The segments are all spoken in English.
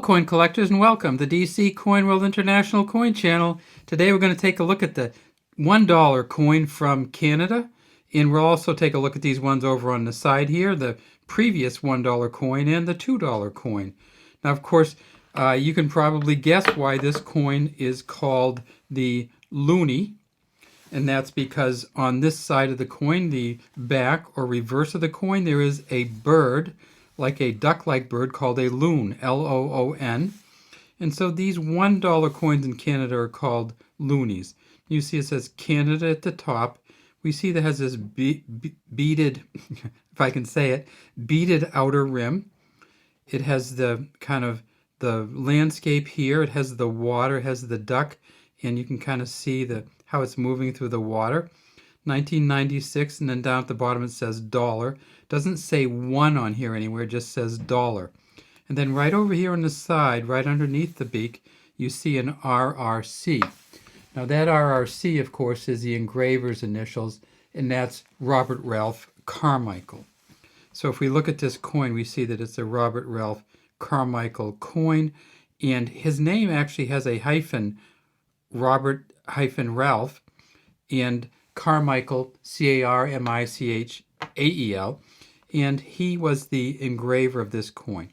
Coin collectors, and welcome to DC Coin World International Coin Channel. Today we're going to take a look at the $1 coin from Canada, and we'll also take a look at these ones over on the side here, the previous $1 coin and the $2 coin. Now, of course, you can probably guess why this coin is called the Loonie, and that's because on this side of the coin, the back or reverse of the coin, there is a bird, like a duck-like bird called a loon, L-O-O-N. And so these $1 coins in Canada are called loonies. You see it says Canada at the top. We see that has this beaded, if I can say it, beaded outer rim. It has the kind of the landscape here. It has the water, it has the duck, and you can kind of see how it's moving through the water. 1996, and then down at the bottom it says dollar. Doesn't say one on here anywhere, it just says dollar. And then right over here on the side, right underneath the beak, you see an RRC. Now that RRC, of course, is the engraver's initials, and that's Robert Ralph Carmichael. So if we look at this coin, we see that it's a Robert Ralph Carmichael coin, and his name actually has a hyphen, Robert-Ralph, and Carmichael, C-A-R-M-I-C-H-A-E-L, and he was the engraver of this coin.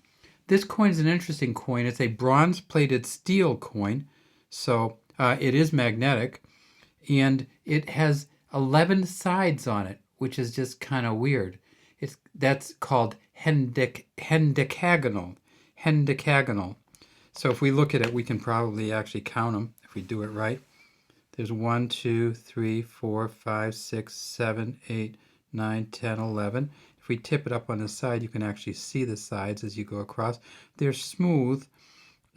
This coin is an interesting coin. It's a bronze-plated steel coin, so it is magnetic, and it has 11 sides on it, which is just kind of weird. That's called Hendecagonal. So if we look at it, we can probably actually count them if we do it right. There's 1, 2, 3, 4, 5, 6, 7, 8, 9, 10, 11. If we tip it up on the side, you can actually see the sides as you go across. They're smooth,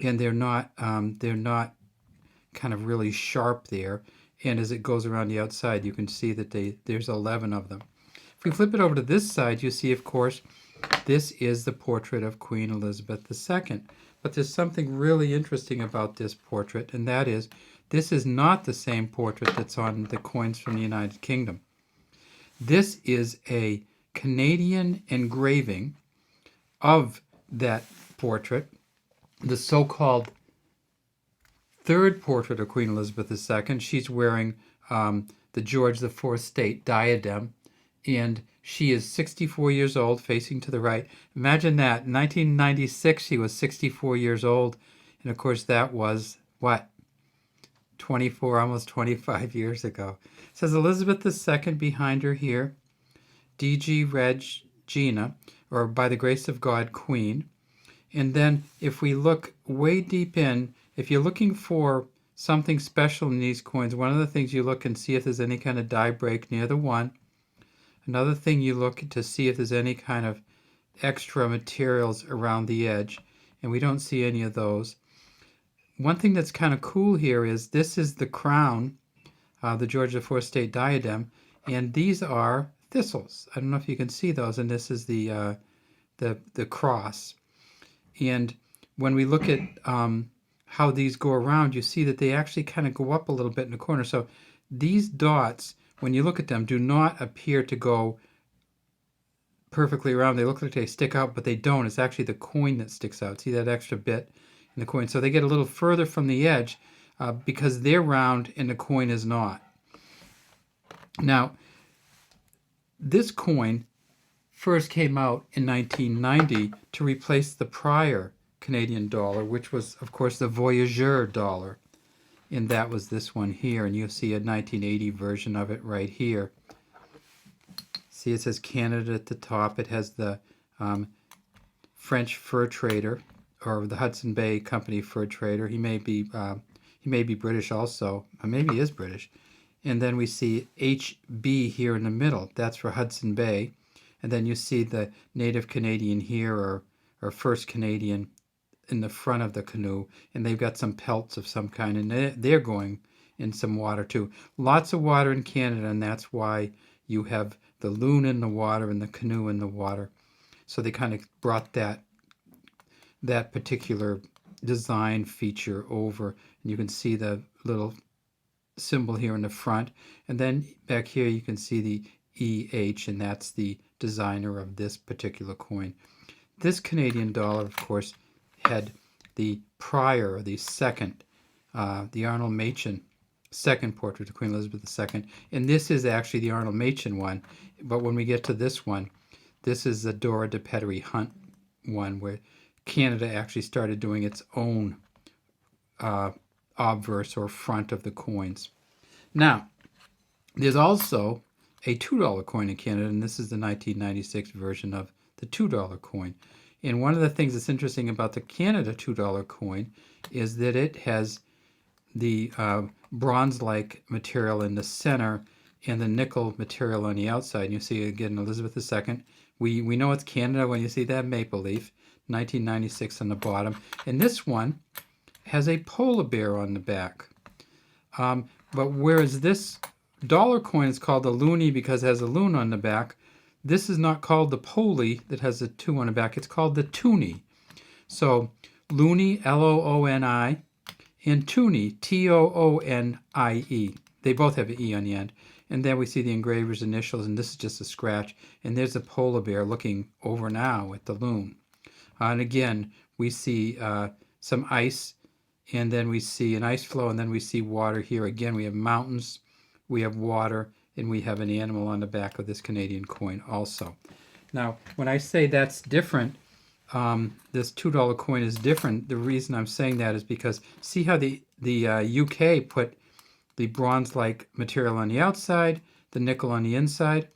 and they're not kind of really sharp there. And as it goes around the outside, you can see that there's 11 of them. If we flip it over to this side, you see, of course, this is the portrait of Queen Elizabeth II. But there's something really interesting about this portrait, and that is, this is not the same portrait that's on the coins from the United Kingdom. This is a Canadian engraving of that portrait, the so-called third portrait of Queen Elizabeth II. She's wearing the George IV state diadem, and she is 64 years old, facing to the right. Imagine that. In 1996, she was 64 years old, and of course that was, what? 24, almost 25 years ago. It says Elizabeth II behind her here, D.G. Reg Gina, or by the grace of God, Queen. And then if we look way deep in, if you're looking for something special in these coins, one of the things you look and see if there's any kind of die break near the one. Another thing you look to see if there's any kind of extra materials around the edge, and we don't see any of those. One thing that's kind of cool here is this is the crown, the George IV state diadem, and these are thistles. I don't know if you can see those, and this is the cross. And when we look at how these go around, you see that they actually kind of go up a little bit in the corner. So these dots, when you look at them, do not appear to go perfectly around. They look like they stick out, but they don't. It's actually the coin that sticks out. See that extra bit in the coin? So they get a little further from the edge because they're round and the coin is not. Now, this coin first came out in 1990 to replace the prior Canadian dollar, which was, of course, the Voyageur dollar. And that was this one here, and you'll see a 1980 version of it right here. See, it says Canada at the top. It has the French fur trader, or the Hudson Bay Company fur trader. He may be British also. Maybe he is British. And then we see HB here in the middle. That's for Hudson Bay. And then you see the Native Canadian here, or First Canadian, in the front of the canoe, and they've got some pelts of some kind, and they're going in some water too. Lots of water in Canada, and that's why you have the loon in the water and the canoe in the water. So they kind of brought that particular design feature over, and you can see the little symbol here in the front, and then back here you can see the EH, and that's the designer of this particular coin. This Canadian dollar, of course, had the prior, or the second, the Arnold Machen second portrait of Queen Elizabeth II. And this is actually the Arnold Machen one. But when we get to this one, this is the Dora de Pettery Hunt one, where Canada actually started doing its own obverse or front of the coins. Now, there's also a $2 coin in Canada, and this is the 1996 version of the $2 coin. And one of the things that's interesting about the Canada $2 coin is that it has the bronze-like material in the center and the nickel material on the outside. And you see again Elizabeth II. We know it's Canada when you see that maple leaf, 1996 on the bottom. And this one has a polar bear on the back. But whereas this dollar coin is called the Loonie because it has a loon on the back, this is not called the Poly that has a 2 on the back. It's called the Toonie. So Loonie, L-O-O-N-I, and Toonie, T-O-O-N-I-E. They both have an E on the end. And then we see the engraver's initials, and this is just a scratch. And there's a polar bear looking over now at the loon. And again, we see some ice, and then we see an ice flow, and then we see water here. Again, we have mountains, we have water, and we have an animal on the back of this Canadian coin also. Now, when I say that's different, this $2 coin is different, the reason I'm saying that is because see how the UK put the bronze-like material on the outside, the nickel on the inside?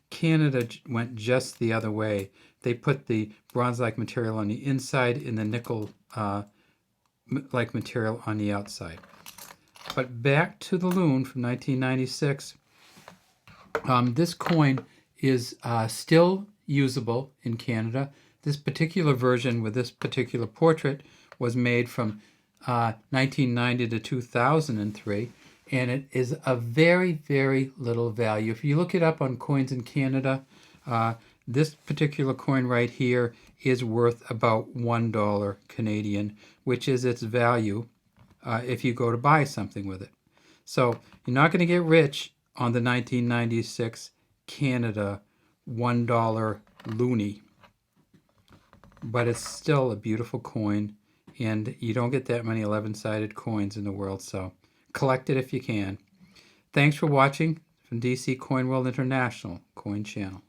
Canada went just the other way. They put the bronze-like material on the inside and the nickel-like material on the outside. But back to the loon from 1996. This coin is still usable in Canada. This particular version with this particular portrait was made from 1990 to 2003, and it is a very, very little value. If you look it up on Coins in Canada, this particular coin right here is worth about $1 Canadian, which is its value if you go to buy something with it. So you're not going to get rich on the 1996 Canada $1 Loonie, but it's still a beautiful coin, and you don't get that many 11-sided coins in the world, so collect it if you can. Thanks for watching from DC Coin World International Coin Channel.